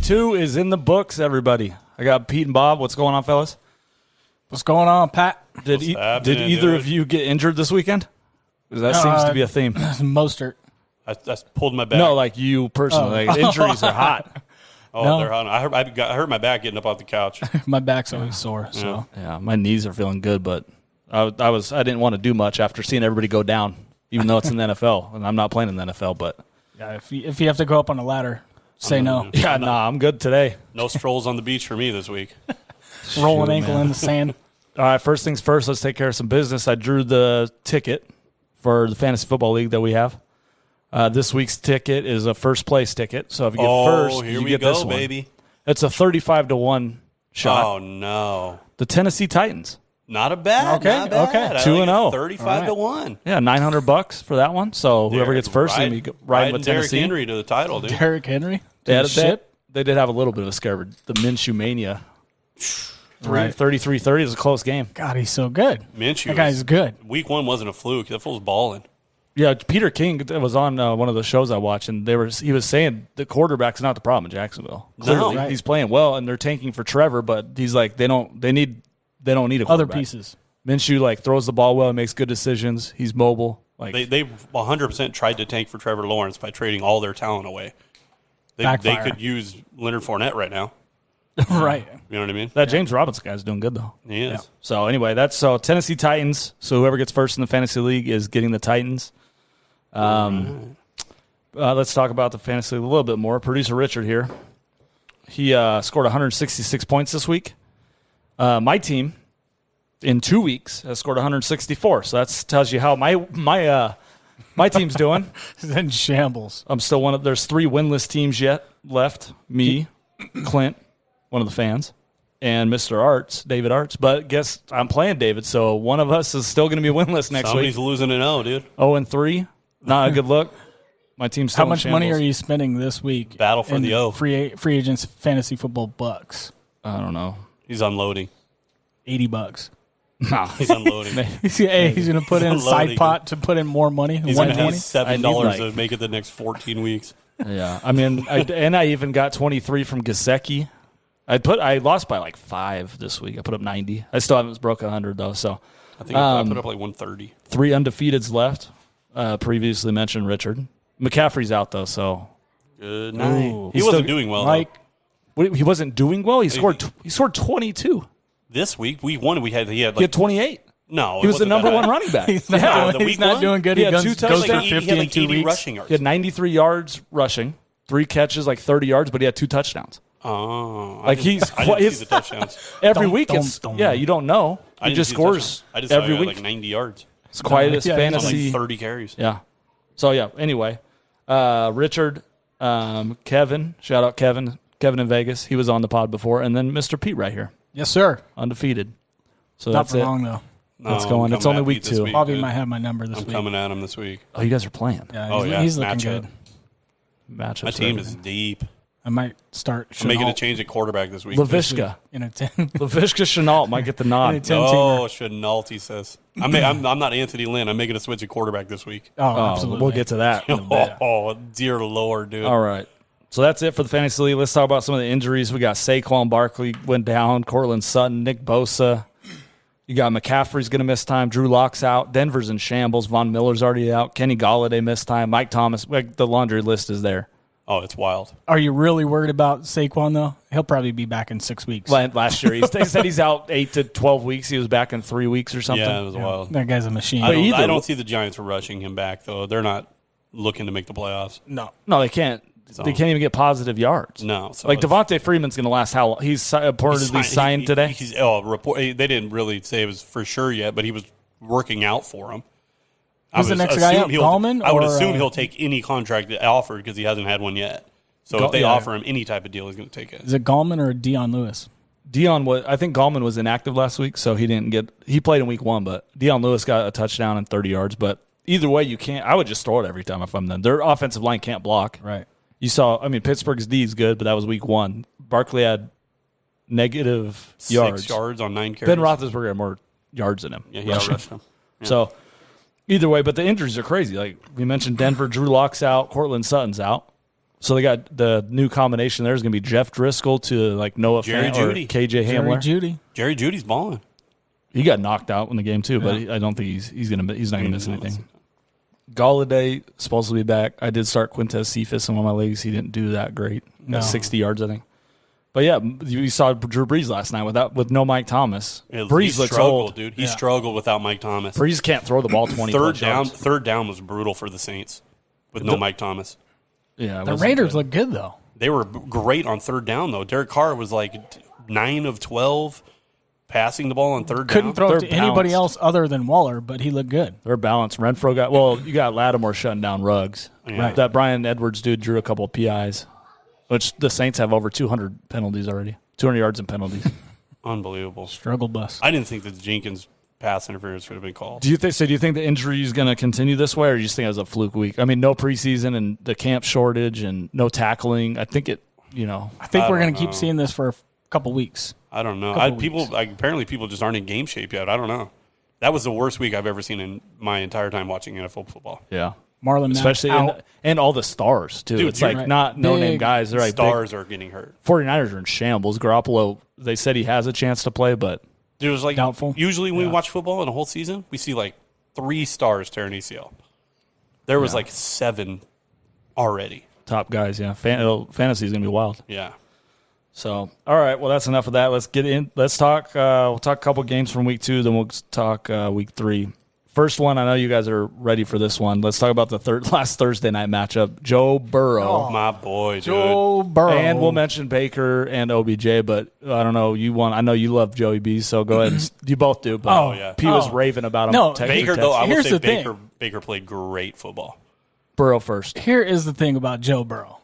2 is in the books, everybody. I got Pete and Bob. What's going on, fellas? What's going on, Pat? Did either of you get injured this weekend? Because that seems to be a theme. Mostert. I pulled my back. No, like you personally. Like, injuries are hot. Oh, they're hot. I hurt my back getting up off the couch. My back's always sore. So Yeah, my knees are feeling good, but I didn't want to do much after seeing everybody go down, even though it's in the NFL, and I'm not playing in the NFL. But yeah, if you have to go up on a ladder, say no. Yeah, I'm good today. No strolls on the beach for me this week. Roll an ankle in the sand. All right, first things first, let's take care of some business. I drew the ticket for the fantasy football league that we have. This week's ticket is a first place ticket. So if you get first, here you we get go, this one. baby. It's a 35-1 shot. Oh, no. The Tennessee Titans. Not a bad. Okay, Not bad. okay. I 2-0. 35-1. Yeah, $900 for that one. So whoever gets first, riding you ride with Derrick Tennessee. Henry to the title, dude. Derrick Henry. They Ship. did have a little bit of a scare. The Minshew mania. Right. 33-30 is a close game. God, he's so good. Minshew. That guy's good. Week 1 wasn't a fluke. That fool's balling. Yeah, Peter King was on one of the shows I watched, and he was saying the quarterback's not the problem in Jacksonville. Clearly, right. he's playing well, and they're tanking for Trevor, but he's like they don't need a quarterback. Other pieces. Minshew throws the ball well, and makes good decisions. He's mobile. They 100% tried to tank for Trevor Lawrence by trading all their talent away. They could use Leonard Fournette right now. Right. You know what I mean? That James Robinson guy's doing good though. He is. Yeah. So anyway, that's Tennessee Titans. So whoever gets first in the fantasy league is getting the Titans. Let's talk about the fantasy league a little bit more. Producer Richard here. He scored 166 points this week. My team in 2 weeks has scored 164. So that tells you how my team's doing. He's in shambles. I'm still there's 3 winless teams yet left. Me, Clint, one of the fans, and Mr. Arts, David Arts. But guess I'm playing David, so one of us is still going to be winless next Somebody's week. losing an O, dude. 0-3. Not a good look. My team's still How much in money shambles. are you spending this week? Battle for in the O. Free agents fantasy football bucks. I don't know. He's unloading. $80. No. He's unloading. He's going to put in a side unloading. pot to put in more money. He's going to need $120. $7 to make it the next 14 weeks. Yeah. I mean, I even got 23 from Gesicki. I lost by 5 this week. I put up 90. I still haven't broke 100 though. So I think I put up 130. 3 undefeateds left. Previously mentioned Richard McCaffrey's out though. So Good night. Ooh. He wasn't doing well. Mike, he wasn't doing well. He scored 22. This week, week 1, he had He had 28. no. He was the number 1 running back. he's not, Yeah, doing, the he's week not one? doing good. He He had goes 2 goes touchdowns. for 50 he had in 2 80 weeks. rushing yards. He had 93 yards rushing, 3 catches, 30 yards, but he had 2 touchdowns. Oh, Like I didn't see the touchdowns. Every Dum, week, dum, it's dum. you don't know. I He didn't just see the scores touchdowns. I just saw every he had week. 90 yards. It's quietest Yeah, he's on, On fantasy. 30 carries. Yeah. So anyway, Richard, Kevin, shout out Kevin in Vegas. He was on the pod before, and then Mr. Pete right here, Yes, sir. undefeated. So Not that's for it. long, though. No, It's I'm going. It's coming only at week Pete this 2. Bobby dude. might have my number this I'm week. coming at him this week. Oh, you guys are playing. Yeah, Oh, he's, yeah, he's looking matchup. good. Matchups. My team are is everything. deep. I might start I'm making a Chenault change at quarterback this week. Lavishka. in a 10. Lavishka Chenault might get the nod. In a 10. Oh, Chenault, he says. I'm not Anthony Lynn. I'm making a switch at quarterback this week. Oh, absolutely. We'll get to that. in a bit. Oh, dear Lord, dude. All right. So that's it for the fantasy league. Let's talk about some of the injuries. We got Saquon Barkley went down, Cortland Sutton, Nick Bosa. You got McCaffrey's going to miss time. Drew Lock's out. Denver's in shambles. Von Miller's already out. Kenny Golladay missed time. Mike Thomas. The laundry list is there. Oh, it's wild. Are you really worried about Saquon, though? He'll probably be back in 6 weeks. Last year, he said he's out 8 to 12 weeks. He was back in 3 weeks or something. Yeah, it was wild. That guy's a machine. I don't see the Giants rushing him back, though. They're not looking to make the playoffs. No. No, they can't. They can't even get positive yards. No. So Like it's- Devontae Freeman's going to last how long? He's reportedly signed today. They didn't really say it was for sure yet, but he was working out for him. Who's the next guy up, Gallman? I would or, assume he'll take any contract offered because he hasn't had one yet. So if they offer him any type of deal, he's going to take it. Is it Gallman or Deion Lewis? I think Gallman was inactive last week, so he played in week 1, but Deion Lewis got a touchdown and 30 yards. But either way, I would just throw it every time if I'm them. Their offensive line can't block. Right. You saw, Pittsburgh's D is good, but that was week 1. Barkley had negative 6 yards. yards on 9 carries. Ben Roethlisberger had more yards than him. Yeah, he rushing. outrushed him. Yeah. So either way, but the injuries are crazy. Like we mentioned, Denver, Drew Lock's out, Cortland Sutton's out. So they got the new combination. There's going to be Jeff Driscoll to like Noah Jerry Fant or Jeudy. KJ Hamler. Jerry Judy's balling. He got knocked out in the game too, but I don't think he's not going to miss anything. Galladay supposed to be back. I did start Quintez Cephas in one of my leagues. He didn't do that great. Got 60 yards, I think. But yeah, you saw Drew Brees last night with no Mike Thomas. Brees looks old, dude. He struggled without Mike Thomas. Brees can't throw the ball 20 yards. Third down was brutal for the Saints with no Mike Thomas. Yeah, the Raiders look good though. They were great on third down though. Derek Carr was like 9 of 12 passing the ball on third down. Couldn't throw it to anybody else other than Waller, but he looked good. They're balanced. Renfro you got Lattimore shutting down Ruggs. Yeah. Right. That Brian Edwards dude drew a couple of PIs, which the Saints have over 200 penalties already. 200 yards in penalties. Unbelievable. Struggle bus. I didn't think that Jenkins pass interference should have been called. Do you think the injury is going to continue this way, or do you just think it was a fluke week? I mean, no preseason and the camp shortage and no tackling. I think I think we're going to keep seeing this for a couple weeks. I don't know. Apparently people just aren't in game shape yet. I don't know. That was the worst week I've ever seen in my entire time watching NFL football. Yeah. Marlon Mack especially and all the stars too. Dude, it's like not no-name guys. They're like stars are getting hurt. 49ers are in shambles. Garoppolo, they said he has a chance to play, but Dude, it was like doubtful. Usually when we watch football in a whole season, we see like 3 stars tear an ACL. There was like 7 already. Top guys, yeah. Fantasy is gonna be wild. Yeah. So, all right. Well, that's enough of that. Let's get in. Let's talk. We'll talk a couple games from week 2. Then we'll talk week 3. First one, I know you guys are ready for this one. Let's talk about the last Thursday night matchup. Joe Burrow. Oh, my boy, dude. Joe Burrow. And we'll mention Baker and OBJ, but I don't know. I know you love Joey B, so go ahead. You both do. But P was raving about him. No, Baker, though, I will Here's say the Baker played great football. Burrow first. Here is the thing about Joe Burrow.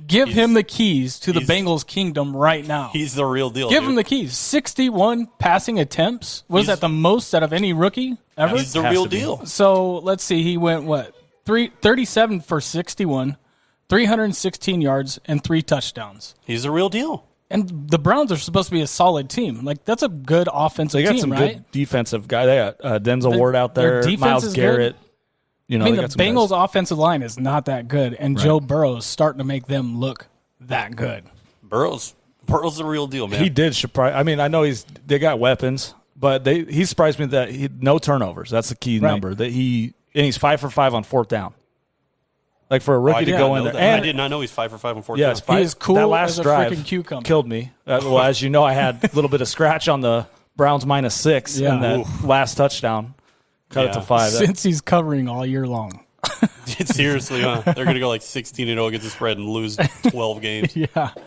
Give him the keys to the Bengals' kingdom right now. He's the real deal. Give him the keys. 61 passing attempts. Was that the most out of any rookie ever? He's the real deal. So let's see. He went 37 for 61, 316 yards, and 3 touchdowns. He's the real deal. And the Browns are supposed to be a solid team. Like, that's a good offensive They got team, some right? good defensive guy. They got Denzel Ward out there. Their defense Myles is Garrett. good. You know, I mean, they the got some guys. Bengals' offensive line is not that good, and Joe Burrow is starting to make them look that good. Burrow's the real deal, man. He did surprise. I mean, I know they got weapons, but he surprised me that no turnovers. That's the key number. That he's 5 for 5 on 4th down. Like for a rookie to go in there, and I did not know he's 5 for 5 on 4th down. Yeah, he is cool that last as a drive freaking cucumber. Killed me. Well, as you know, I had a little bit of scratch on the Browns -6 in that last touchdown. Cut it to 5. Since he's covering all year long. Seriously, huh? They're going to go like 16-0 against the spread and lose 12 games.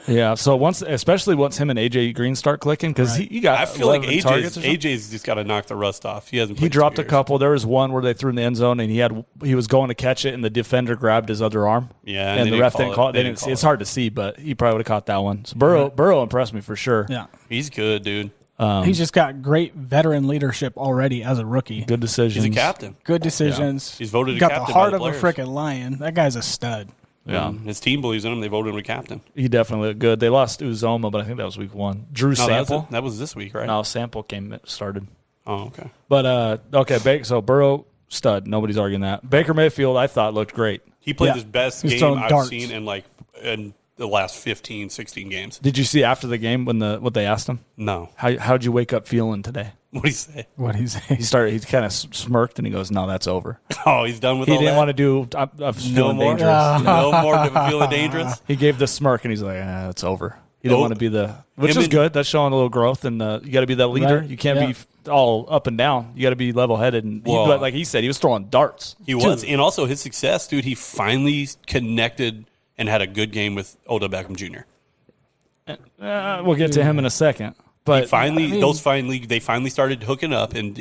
Yeah. So especially once him and AJ Green start clicking, because he got. I feel like AJ's just got to knock the rust off. He hasn't. He dropped a couple. There was one where they threw in the end zone, and he was going to catch it, and the defender grabbed his other arm. Yeah, and the ref didn't call it. They didn't see. It's hard to see, but he probably would have caught that one. So Burrow impressed me for sure. Yeah, he's good, dude. He's just got great veteran leadership already as a rookie. Good decisions. He's a captain. Good decisions. He's voted a got captain the heart by of the a freaking lion. That guy's a stud. Yeah, his team believes in him. They voted him a captain. He definitely looked good. They lost Uzoma, but I think that was week 1. Drew Sample. That was this week, right? No, Sample started. Oh, okay. But okay, so Burrow stud. Nobody's arguing that. Baker Mayfield, I thought looked great. He played his best He's game I've darts. seen in the last 15, 16 games. Did you see after the game what they asked him? No. How'd you wake up feeling today? What did he say? What he's He kind of smirked and he goes, "No, that's over." Oh, he's done with He all didn't that? want to do. I'm feeling dangerous. No more feeling dangerous. He gave the smirk and he's like, "It's over." He didn't want to be which is good. That's showing a little growth, and you got to be that leader. Right. You can't be all up and down. You got to be level headed. And like he said, he was throwing darts. He was, and also his success, dude. He finally connected and had a good game with Odell Beckham Jr. We'll get to him in a second. But they finally started hooking up, and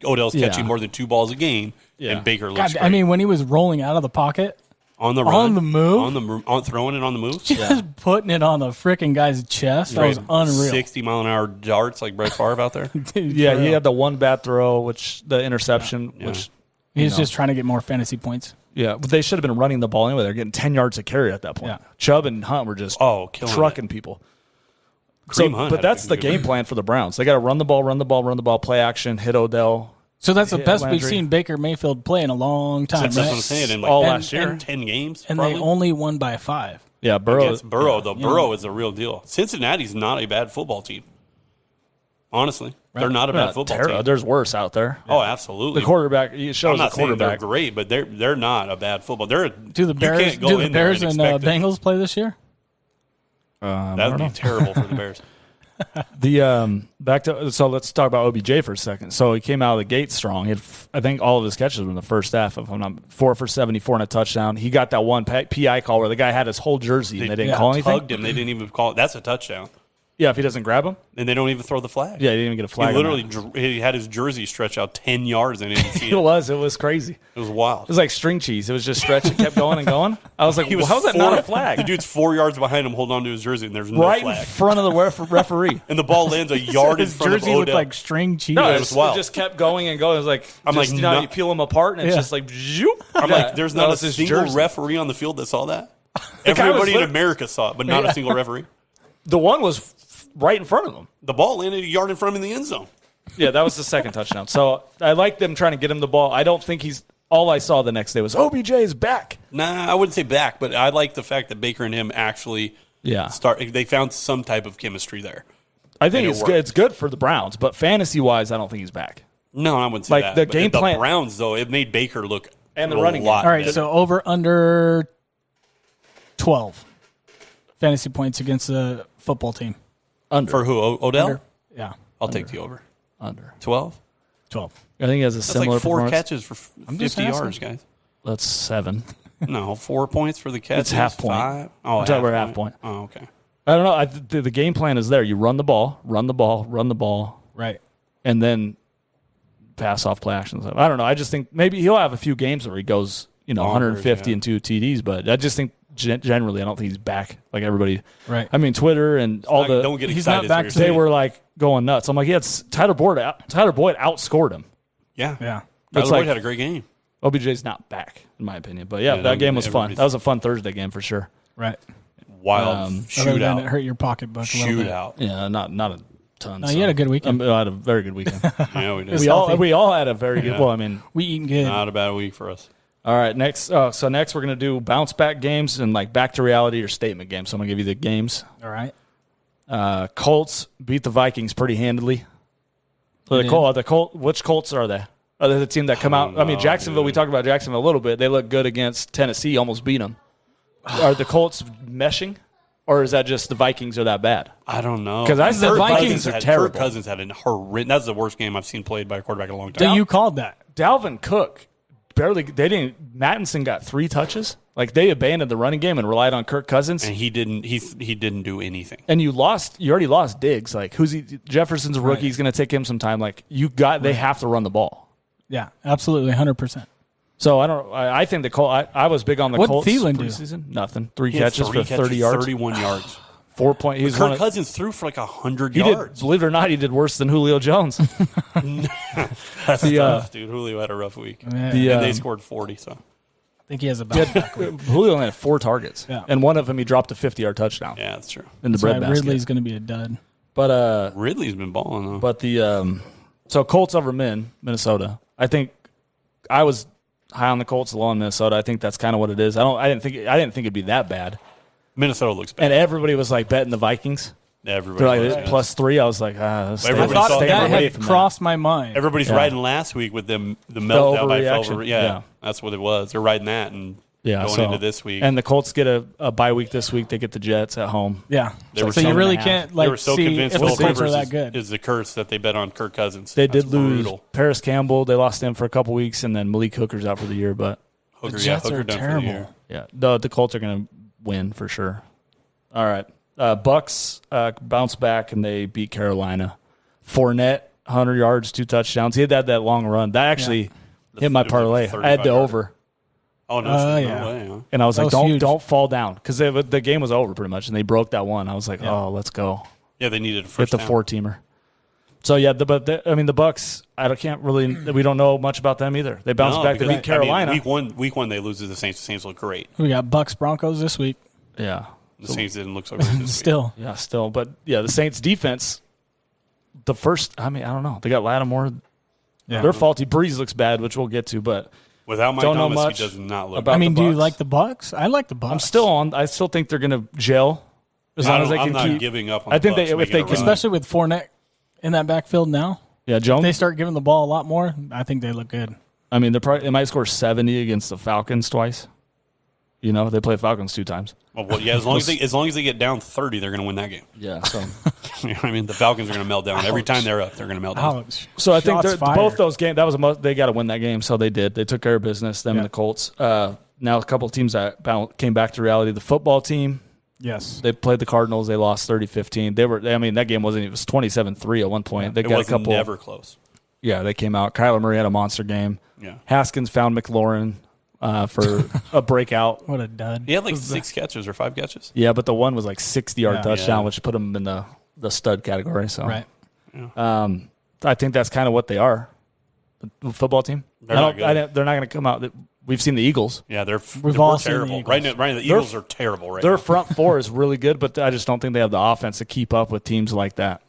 Odell's catching more than 2 balls a game, and Baker looks great. I mean, when he was rolling out of the pocket, on the run, throwing it on the move, just putting it on the freaking guy's chest, that was unreal. 60-mile-an-hour darts like Brett Favre out there. He had the one bad throw, the interception, which he's just trying to get more fantasy points. Yeah, but they should have been running the ball anyway. They're getting 10 yards a carry at that point. Yeah. Chubb and Hunt were just trucking people. But that's the game plan for the Browns. They got to run the ball, play action, hit Odell, So that's the best Landry. we've seen Baker Mayfield play in a long time, That's what right? I'm saying. In All like last year. 10 games, And probably. they only won by 5. Yeah, Burrow. Against Burrow, though. Burrow is a real deal. Cincinnati's not a bad football team. Honestly, they're not a bad football team. There's worse out there. Oh, absolutely. The quarterback. It shows I'm not the saying they're quarterback. great, but they're not a bad football. Do the Bears and Bengals play this year? That would be terrible for the Bears. So let's talk about OBJ for a second. So he came out of the gate strong. He had, I think all of his catches were in the first half. If I'm not 4 for 74 and a touchdown. He got that one PI call where the guy had his whole jersey and they didn't call anything. Tugged him. They didn't even call it. That's a touchdown. Yeah, if he doesn't grab him. And they don't even throw the flag. Yeah, he didn't even get a flag. He literally he had his jersey stretch out 10 yards and they didn't see it. It was crazy. It was wild. It was like string cheese. It was just stretched. It kept going and going. I was like, well, how's that not a flag? The dude's 4 yards behind him holding on to his jersey and there's no right flag. in front of the referee. And the ball lands a yard in His front of jersey looked Odell. like string cheese. No, it was wild. It just kept going and going. It was like, I'm just, like, you know, no- you peel them apart and it's just like, zoop. I'm like, there's that not was a his single jersey. referee on the field that saw that. guy was Everybody in lit- America saw it, but not a single referee. The one was right in front of him. The ball landed a yard in front of him in the end zone. Yeah, that was the second touchdown. So I like them trying to get him the ball. I don't think he's – all I saw the next day was OBJ is back. Nah, I wouldn't say back, but I like the fact that Baker and him actually they found some type of chemistry there. I think And it it's worked. good. It's good for the Browns, but fantasy-wise, I don't think he's back. No, I wouldn't say Like, that. the But game plan- The Browns, though, it made Baker look And the a running game. lot All right, better. so over under 12 fantasy points against the football team. Under. For who? Odell? Under. Yeah, I'll take the over. Under. 12? 12. I think he has a That's similar like 4 performance. catches for 50 just asking. yards, guys. That's 7. No, 4 points for the catches. It's half point. 5? Oh, I'm talking about half point. Oh, okay. I don't know. The game plan is there. You run the ball, run the ball, Right. and then pass off play actions. I don't know. I just think maybe he'll have a few games where he goes, Bonkers, 150 yeah. and 2 TDs, but I just think generally I don't think he's back like everybody. Right. I mean, Twitter and all the Don't get he's excited. not is back what you're to- they saying. were like going nuts. I'm like, yeah, it's Tyler Boyd outscored him. Yeah. Yeah. Tyler It's Boyd like- had a great game. OBJ's not back in my opinion, but yeah, Yeah, that game was fun. everybody's- That was a fun Thursday game for sure. Right. Wild Other than it shootout. hurt your pocketbook a little bit. Shootout. Yeah, not a ton. No, you had a good weekend. I had a very good weekend. Yeah, we did. we all had a very good. Yeah. Well, I mean, We eating good. Not a bad week for us. all right. Next, so next we're gonna do bounce back games and like back to reality or statement games. So I'm gonna give you the games. All right. Colts beat the Vikings pretty handily. So They the Colt. Which Colts are they? Are they the team that come out? I mean, know, Jacksonville. We dude. talked about Jacksonville a little bit. They look good against Tennessee. Almost beat them. Are the Colts meshing, or is that just the Vikings are that bad? I don't know. 'Cause I said Kirk Vikings Cousins are had- terrible. Kirk Cousins had a horrendous. That's the worst game I've seen played by a quarterback in a long time. So you called that. Dalvin Cook barely. They didn't. Mattinson got 3 touches. Like they abandoned the running game and relied on Kirk Cousins. And he didn't. He didn't do anything. And you already lost Diggs. Like who's he? Jefferson's a rookie. Right. He's going to take him some time. Like they have to run the ball. Yeah, absolutely, 100%. So I think the Colts. I was big on the What'd Colts Thielen do? preseason. Nothing. 3 He had catches 3 for 30 yards. 31 yards. 4 point. He's one Kirk of, Cousins threw for like 100 he yards. did. Believe it or not, he did worse than Julio Jones. That's the, tough, dude. Julio had a rough week. Yeah. The, And they um, scored 40. So I think he has a bounce back. Julio only had 4 targets, Yeah. and one of them he dropped a 50-yard touchdown yeah, that's true. in the That's why bread basket. Ridley's going to be a dud. But Ridley's been balling though. But so Colts over Minnesota. I think I was high on the Colts, low on Minnesota. I think that's kind of what it is. I didn't think it'd be that bad. Minnesota looks bad. And everybody was like betting the Vikings. Everybody They're like was, yeah. +3. I was like, stay, Everybody I thought saw- stay that away had from crossed my mind. Everybody's Yeah. riding last week with the meltdown by overreaction. Felver. Yeah. Yeah, that's what it was. They're riding that and going into this week. And the Colts get a bye week this week. They get the Jets at home. Yeah. They were So so you really mad. can't they were like so see convinced if the Philip Colts are Rivers that good. is the curse that they bet on Kirk Cousins. They That's did lose brutal. Paris Campbell. They lost him for a couple weeks, and then Malik Hooker's out for the year. But Hooker, The Jets Hooker are done for the terrible. year. yeah, the Colts are going to win for sure. All right. Bucks bounce back, and they beat Carolina. Fournette, 100 yards, 2 touchdowns. He had that long run. That actually hit my It was like parlay. I had the 35 over. Oh no, Yeah. no way. Huh? And I was That like, was huge. don't fall down. Because the game was over pretty much, and they broke that one. I was like, oh, let's go. Yeah, they needed a Hit first the down. 4-teamer. So, yeah, the Bucks, we don't know much about them either. They bounced No, back to because, beat Carolina. week one, they lose to the Saints. The Saints look great. We got Bucks Broncos this week. yeah. The Saints didn't look so great this week. Still. Yeah, still. But, yeah, the Saints defense, I don't know. They got Lattimore. Yeah. They're faulty. Breeze looks bad, which we'll get to, but Without Mike don't know Thomas, much he does not look about good. I mean, the do you Bucks. like the Bucks? I like the Bucks. I still think they're going to gel as long as they I'm can not keep. giving up on I the think Bucks if making they a can, run. especially with Fournette in that backfield now. yeah, Jones. If they start giving the ball a lot more, I think they look good. I mean, they might score 70 against the Falcons twice. You know, they play Falcons 2 times. Well, yeah, as long as they get down 30, they're going to win that game. Yeah, so You know what I mean, the Falcons are going to melt down every time they're up. They're going to melt down. Ouch. So I think Shots fired. both those games, they got to win that game. So they did. They took care of business, them and the Colts. Now a couple of teams that came back to reality. The football team, Yes. they played the Cardinals. They lost 30-15. That game wasn't, it was 27-3 at one point. They It got was a couple. never close. Yeah, they came out. Kyler Murray had a monster game. Yeah. Haskins found McLaurin for a breakout. What a dud. He had like 6 catches or 5 catches. Yeah, but the one was like 60-yard Yeah. touchdown, Yeah. which put him in the stud category. So Right. I think that's kind of what they are. The football team. They're not good. They're not going to come out. We've seen the Eagles. Yeah, We've all we're seen the terrible. Eagles. Right now, the Eagles are terrible right Their now. front four is really good, but I just don't think they have the offense to keep up with teams like that.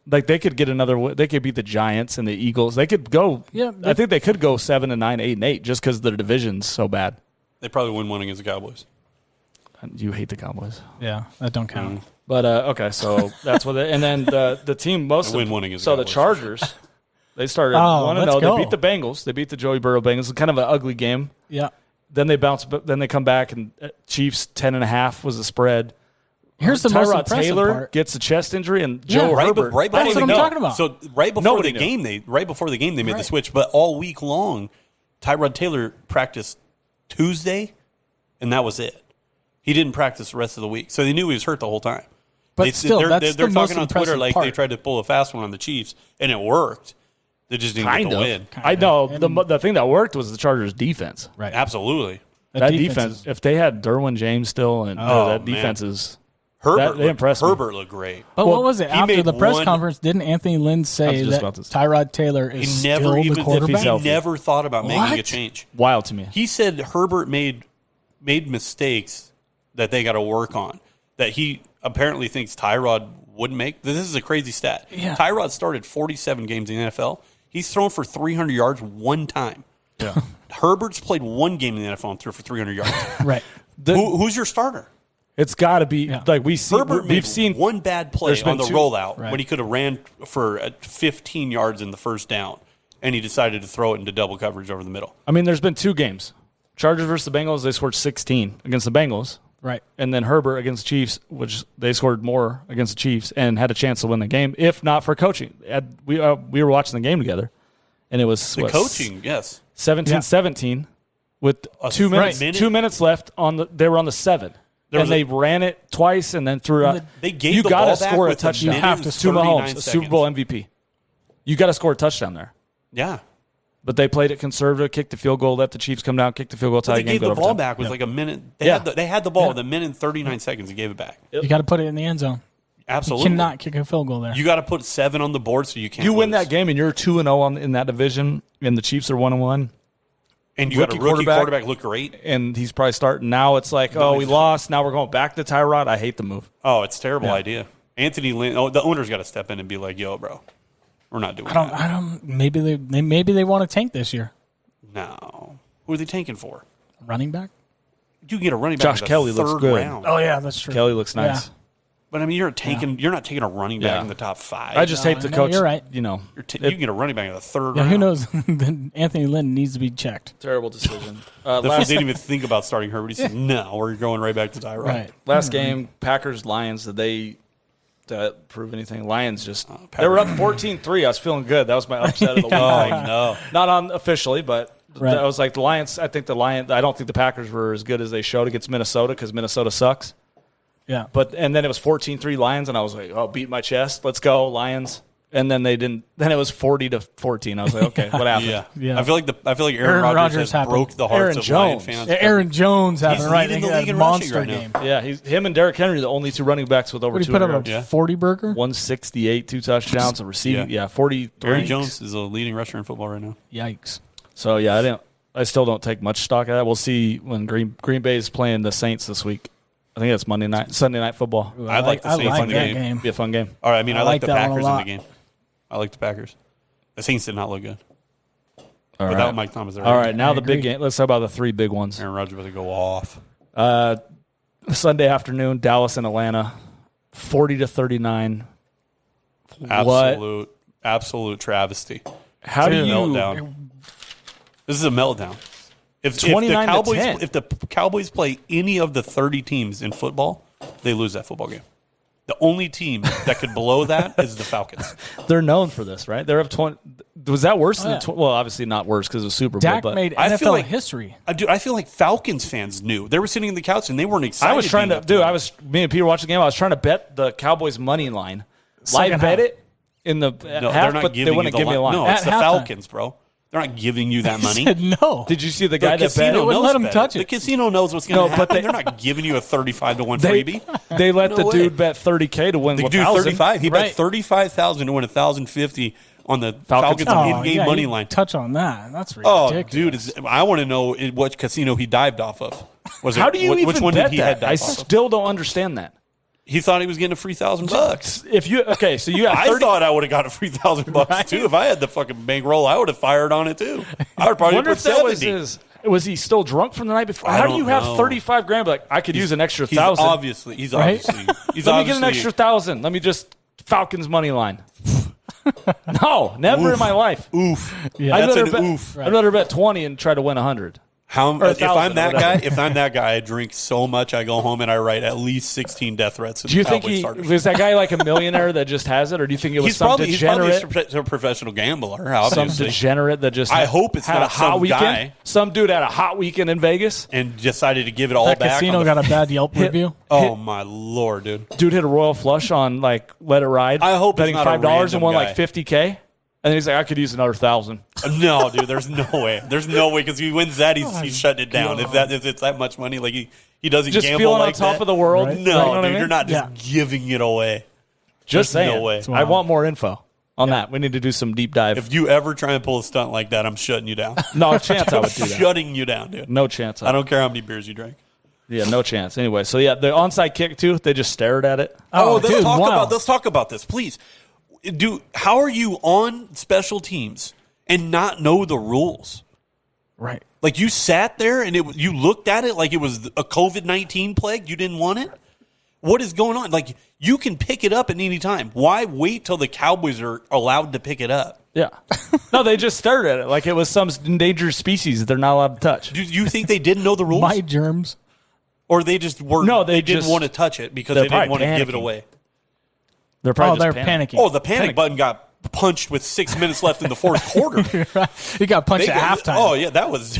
Like they could get they could beat the Giants and the Eagles. They could go. Yeah, I think they could go 7-9, 8-8, just because their division's so bad. They probably win one against the Cowboys. You hate the Cowboys, Yeah, that don't count. but okay. So that's what. And then the team They win one against So the the Cowboys. Chargers, they started Oh, 1-0. let's go. They beat the Bengals. They beat the Joey Burrow Bengals. It's kind of an ugly game. Yeah. Then they bounce. Then they come back and Chiefs 10.5 was the spread. Here's the most Tyrod impressive Taylor part. gets a chest injury, and Yeah. Joe Right, Herbert. right That's before what the I'm game. talking about. So right before Nobody the knew. game, they made the Right. switch. But all week long, Tyrod Taylor practiced Tuesday, and that was it. He didn't practice the rest of the week, so they knew he was hurt the whole time. But still, they're that's the most talking on Twitter impressive like part. they tried to pull a fast one on the Chiefs, and it worked. They just didn't Kind get the of. win. I know the thing that worked was the Chargers' defense. Right. Absolutely. That defense, if they had Derwin James still, and that man. defense is. Herbert, They impressed me. Herbert looked great. But Well, what was it? he After made the press one- conference, didn't Anthony Lynn say just that about to say. Tyrod Taylor is He still never the even quarterback? he healthy. never thought about making a What? change. Wild to me. He said Herbert made mistakes that they got to work on. That he apparently thinks Tyrod wouldn't make. This is a crazy stat. Yeah. Tyrod started 47 games in the NFL. He's thrown for 300 yards one time. Yeah. Herbert's played one game in the NFL and threw for 300 yards. Right. Who's your starter? It's got to be like Herbert we've made seen one bad play there's been on the two- rollout Right. when he could have ran for 15 yards in the first down, and he decided to throw it into double coverage over the middle. I mean, there's been 2 games. Chargers versus the Bengals, they scored 16 against the Bengals. Right. And then Herbert against the Chiefs, which they scored more against the Chiefs and had a chance to win the game, if not for coaching. We were watching the game together, and it was The coaching, yes. 17-17 with 2 minutes. minute. 2 minutes left they were on the 7. was And they ran it twice and then threw out. They gave you the gotta ball back score a with a touchdown. minute and to 39 Mahomes, a Super Bowl MVP. You got to score a touchdown there. Yeah. But they played it conservative, kicked the field goal, let the Chiefs come down, kicked the field goal, tie They the game, gave go the to ball overtime. back with like a minute. Yeah. They had the ball with a minute and 39 seconds. They gave it back. You got to put it in the end zone. Absolutely. You cannot kick a field goal there. You got to put 7 on the board so you can't You win lose. that game and you're 2-0 in that division, and the Chiefs are 1-1, And you got a rookie quarterback look great. and he's probably starting. Now it's like, we lost. Now we're going back to Tyrod. I hate the move. Oh, it's a terrible idea. Anthony Lynn, the owner's got to step in and be like, yo, bro, we're not doing that. I don't. Maybe they want to tank this year. No. Who are they tanking for? Running back. You can get a running back Josh in the Kelly third looks good. round. Oh yeah, that's true. Kelly looks nice. Yeah. But I mean, you're not taking a running back Yeah. in the top 5. I just hate the no, coach. you're right. You know, you can get a running back in the third Yeah, round. who knows? Then Anthony Lynn needs to be checked. terrible decision. The Last didn't even think about starting Herbert. He said, no, we're going right back to Tyrod. Right. Last game, Packers Lions. Did that prove anything? Lions just they were up 14-3. I was feeling good. That was my upset of the week. Oh, no. Not on officially, but Right. I was like the Lions. I don't think the Packers were as good as they showed against Minnesota because Minnesota sucks. Yeah. And then it was 14-3 Lions, and I was like, oh, beat my chest. Let's go Lions. And then they didn't. Then it was 40-14. I was like, okay, what happened? Yeah. Yeah. I feel like Aaron Aaron Rodgers Rodgers has happened. broke the hearts Aaron of Lion Jones. fans. Yeah, Aaron Jones happened He's right. leading the That league in monster rushing right game. now. Yeah, him and Derrick Henry are the only 2 running backs with over What did he put 200 up? yards. A 40 burger. 168, 2 touchdowns, a receiving. Yeah. Yeah, 43. Aaron Jones is a leading rusher in football right now. Yikes. So yeah, I still don't take much stock of that. We'll see when Green Bay is playing the Saints this week. I think it's Sunday night football. Ooh, I'd like the Saints like in the that game. game. Be a fun game. All right, I mean, I like the that one a Packers in the lot. game. I like the Packers. The Saints did not look good. Without Mike Thomas there. All right, now I the big agree. game. Let's talk about the three big ones. Aaron Rodgers about to go off. Sunday afternoon, Dallas and Atlanta, 40-39. Absolute travesty. How do you? Meltdown. This is a meltdown. If the 29-10. if the Cowboys play any of the 30 teams in football, they lose that football game. The only team that could blow that is the Falcons. They're known for this, right? They're up 20. Was that worse than yeah. the? Well, obviously not worse because it was Super Bowl. Dak but made I feel NFL like- history. Dude, I feel like Falcons fans knew. They were sitting on the couch and they weren't excited. I was trying being to, up dude. Me and Peter watched the game. I was trying to bet the Cowboys money line, Second live bet half. it in the No, half, they're not but giving they wouldn't you the give me a line. No, At it's the halftime. Falcons, bro. They're not giving you that money. Said no. Did you see the guy The that bet casino it? wouldn't knows let 'em better. touch it. The casino knows what's going No, to but happen. they- They're not giving you a 35-1 They, freebie. they let No the way. dude bet $30K to win The 1,000. dude 35. He Right. bet 35,000 to win 1,050 on the Falcons Oh, in-game yeah, money you line. Touch on that. That's Oh, ridiculous. dude, I want to know what casino he dived off of. Was How do you even which one bet did he head that? I dive off of? still don't understand that. He thought he was getting a free $1,000. If you so you have I 30. thought I would have got a free $1,000 too if I had the fucking bankroll. I would have fired on it too. I would probably Wonder put if that was 70. his. Was he still drunk from the night before? I How do don't you have know. 35 grand? Like I could use an extra He's 1,000. obviously. He's Right? obviously. He's Let me get an obviously- extra 1,000. Let me just Falcons money line. No, never in my life. Oof. Yeah. I'd That's rather an bet, oof. I'd rather bet 20 and try to win 100. If 1,000 I'm or that whatever. guy, I drink so much I go home and I write at least 16 death threats. To Do you the think Cowboys he starters. was that guy like a millionaire that just has it, or do you think it was He's some probably degenerate? a professional gambler. Some Obviously, degenerate that just I hope it's had not a hot some weekend. guy. Some dude had a hot weekend in Vegas. and decided to give it all That back. casino on the- got a bad Yelp review. Oh my lord, dude! Dude hit a royal flush on like Let It Ride. I hope it's betting not a $5 and random won guy. like $50K. And then he's like, I could use another 1,000. No, dude, there's no way. The's no way because he wins that, he's shutting it down. If it's that much money, like he doesn't Just gamble feeling like on top that. of the world. Right. You No, know what I dude, mean? you're not just Yeah. giving it away. Just There's saying. no way. I want more info on that. We need to do some deep dive. If you ever try and pull a stunt like that, I'm shutting you down. No chance I would do that. Shutting you down, dude. No chance. I don't care how many beers you drank. Yeah, no chance. Anyway, so yeah, the onside kick too. They just stared at it. Let's dude, wow. talk about this, please. Dude, how are you on special teams and not know the rules? Right. Like you sat there and you looked at it like it was a COVID-19 plague. You didn't want it. What is going on? Like you can pick it up at any time. Why wait till the Cowboys are allowed to pick it up? Yeah. No, they just stared at it like it was some endangered species that they're not allowed to touch. Do you think they didn't know the rules, My germs. or they just were? No, they didn't just- want to touch it because they're they didn't probably want to give it panicking. away. They're probably They're just panicking. Oh, the panic button got punched with 6 minutes left in the fourth quarter. He got punched They at got- halftime. Oh yeah, that was.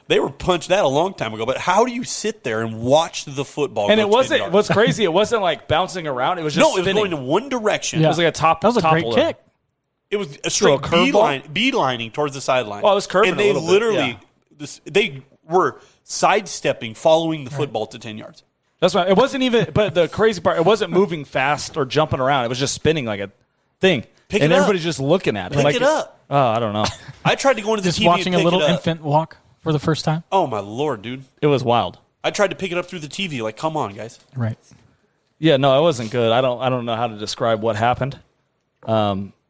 They were punched that a long time ago. But how do you sit there and watch the football? And go it 10 wasn't. yards? What's crazy? It wasn't like bouncing around. It was just No, it was spinning. going in one direction. Yeah. It was like a top. That was a great toppler. kick. It was a straight curveball? beelining towards the sideline. Oh, it was curving and a they little bit, literally, yeah. they were sidestepping, following the football to 10 yards. That's right. It wasn't even. But the crazy part, it wasn't moving fast or jumping around. It was just spinning like a thing. Pick and it up. everybody's just looking at it. Pick like it up. Oh, I don't know. I tried to go into the Just TV watching and a pick little it up. infant walk for the first time. Oh my lord, dude! It was wild. I tried to pick it up through the TV. Like, come on, guys. Right. Yeah, no, it wasn't good. I don't know how to describe what happened.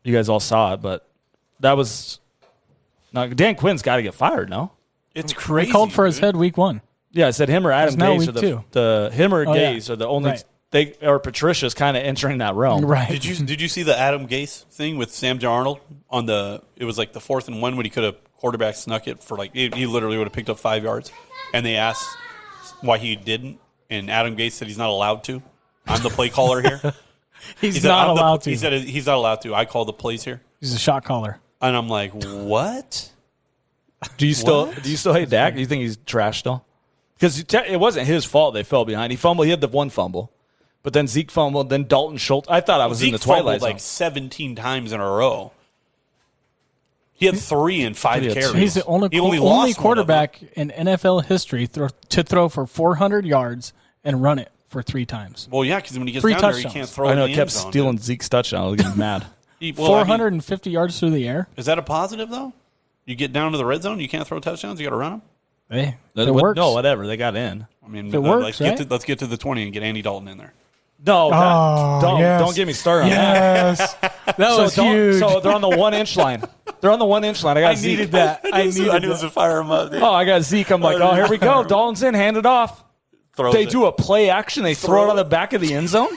You guys all saw it, but that was. No, Dan Quinn's got to get fired. No. It's crazy. They called for his dude. head week one. Yeah, I said him or Adam now Gase week are two. the him or Oh, yeah. Gase are the only Right. they or Patricia's kind of entering that realm. Right. Did you see the Adam Gase thing with Sam Darnold on the? It was like the 4th and 1 when he could have quarterback snuck it for like he literally would have picked up 5 yards, and they asked why he didn't, and Adam Gase said he's not allowed to. I'm the play caller here. He's He said, not "I'm the-" allowed to. He said he's not allowed to. I call the plays here, He's a shot caller. and I'm like, what? Do you still hate Dak? Do you think he's trash still? Because it wasn't his fault they fell behind. He fumbled. He had the one fumble, but then Zeke fumbled. Then Dalton Schultz. I thought I was in the Zeke fumbled twilight zone. like 17 times in a row. He had 3 and 5 He had carries. two. He's the only He only only lost quarterback in NFL history to throw for 400 yards and run it for 3 times. Well, yeah, because when he gets 3 down there, he touchdowns. can't throw. I know. in It the kept end zone, stealing dude. Zeke's touchdown. I was getting mad. Well, I mean, 450 yards through the air. is that a positive though? You get down to the red zone, you can't throw touchdowns. You got to run them. Hey, It it works. No, whatever. They got in. I mean, If it works, let's right? let's get to the 20 and get Andy Dalton in there. No, Oh, don't yes. don't get me started on that. Yes, that was So huge. So they're on the 1 inch line. They're on the 1 inch line. I got I Zeke. needed that. I knew needed it was that. to fire him up. Dude. Oh, I got Zeke. I'm like, oh, here we go. Dalton's in. Hand it off. Throws They it. do a play action. They throw it on the back of the end zone.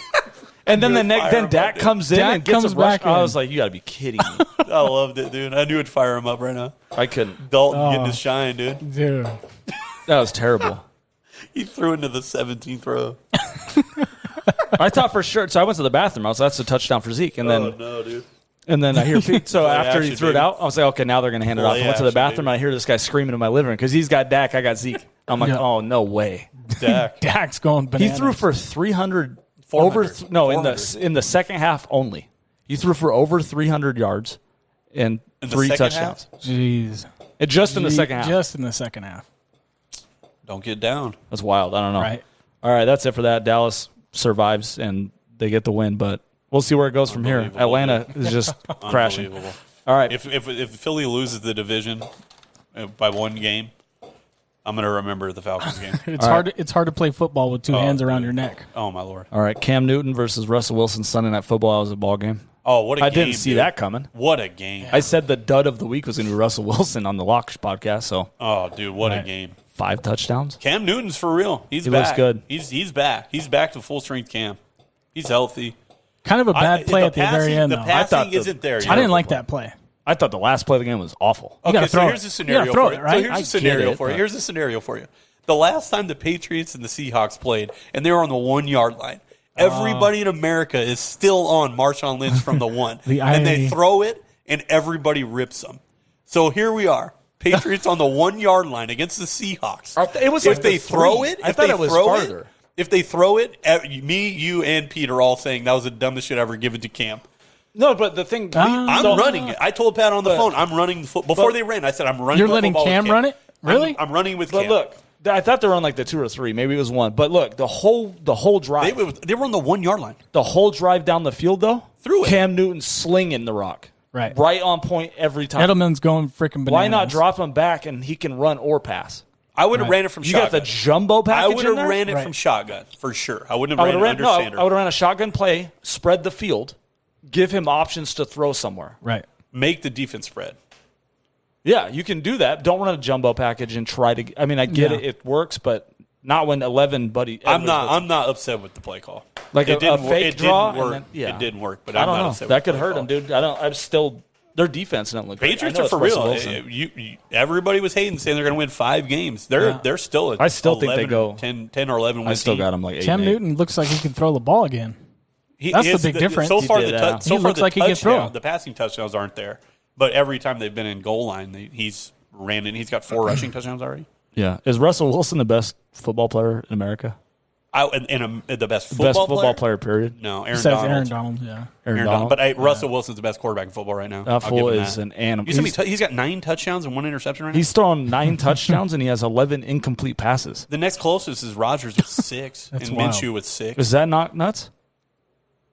And then then Dak comes in Dak and gets comes a rush. back in. I was like, you got to be kidding me. I loved it, dude. I knew it'd fire him up right now. I couldn't. Dalton getting his shine, dude. Dude. That was terrible. He threw into the 17th row. I thought for sure. So I went to the bathroom. I was like, that's a touchdown for Zeke. And then Oh, no, dude. And then I hear Pete. So after he action, threw it baby. out, I was like, okay, now they're going to hand it off. I Play went to the action, bathroom, baby. and I hear this guy screaming in my living room because he's got Dak, I got Zeke. I'm like, Yeah. oh, no way. Dak. Dak's going He bananas. threw for 300 400. in the second half only. He threw for over 300 yards and In the 3 second touchdowns. Jeez. And just in the second half. Just in the second half. Don't get down. That's wild. I don't know. Right. All right, that's it for that. Dallas survives and they get the win, but we'll see where it goes from here. Unbelievable, Atlanta is just crashing. Unbelievable. All right. If Philly loses the division by 1 game, I'm going to remember the Falcons game. It's hard to play football with 2 hands around your neck. Oh, my Lord. All right, Cam Newton versus Russell Wilson Sunday Night Football. That was a ball game. Oh, what a game. I didn't see dude. that coming. What a game. I said the dud of the week was going to be Russell Wilson on the Locks podcast, so Oh, dude, what a Right. game. 5 touchdowns. Cam Newton's for real. He looks good. He's back. He's back to full strength Cam. He's healthy. Kind of a bad play the at the very end, The though. passing the- isn't there. I didn't like that play. I thought the last play of the game was awful. You gotta Okay, so throw here's it. a scenario You gotta throw for it, you. right? So here's I a get scenario it, for you. but- Here's a scenario for you. The last time the Patriots and the Seahawks played, and they were on the 1 yard line, everybody in America is still on Marshawn Lynch from the 1. The and they irony. throw it, and everybody rips them. So here we are. Patriots on the 1 yard line against the Seahawks. It was if like they the throw 3. it, I if thought they it was throw farther. If they throw it, me, you, and Pete are all saying that was the dumbest shit ever given to Cam. No, but the thing, I'm running it. I told Pat on the phone, I'm running the football. Before they ran, I said, I'm running You're the letting football with Cam run it? Really? I'm running with But Cam. look, I thought they were on like the 2 or 3. Maybe it was 1. But look, the whole drive, They were on the 1 yard line. the whole drive down the field though, Threw it. Cam Newton slinging the rock, Right. on point every time. Edelman's going freaking bananas. Why not drop him back and he can run or pass? I would have ran it from You shotgun. got the jumbo I package would in have there? ran it Right. from shotgun for sure. I wouldn't I have would ran have it ran. under No, center. I would have ran a shotgun play, spread the field, give him options to throw somewhere. Right. Make the defense spread. Yeah, you can do that. Don't run a jumbo package and try to. I mean, I get Yeah. it works, but not when 11 buddy. I'm not upset with the play call. Like it a didn't fake it draw, Didn't work. and then- yeah. It didn't work. But I I'm don't not know. upset That with the could play hurt call. him, dude. I'm still. Their defense didn't look. Patriots I know are for it's Russell real. Wilson. Everybody was hating, saying they're going to win 5 games. They're still. I still think they 11 go 10 or 11 wins. I still got him like 8. Cam Newton looks like he can throw the ball again. That's the big difference. So He far, did, the He looks like he can throw. the passing touchdowns aren't there. But every time they've been in goal line, he's ran in. He's got 4 rushing touchdowns already. Yeah, is Russell Wilson the best football player in America? The best Best football player. Period. No, Aaron Besides Donald. Aaron Donald, yeah. Aaron Donald. But Russell Wilson's the best quarterback in football right now. That I'll fool give him is that. an animal. You see how he's got 9 touchdowns and 1 interception right now? He's thrown 9 touchdowns and he has 11 incomplete passes. The next closest is Rodgers with 6 and wild. Minshew with 6. Is that not nuts?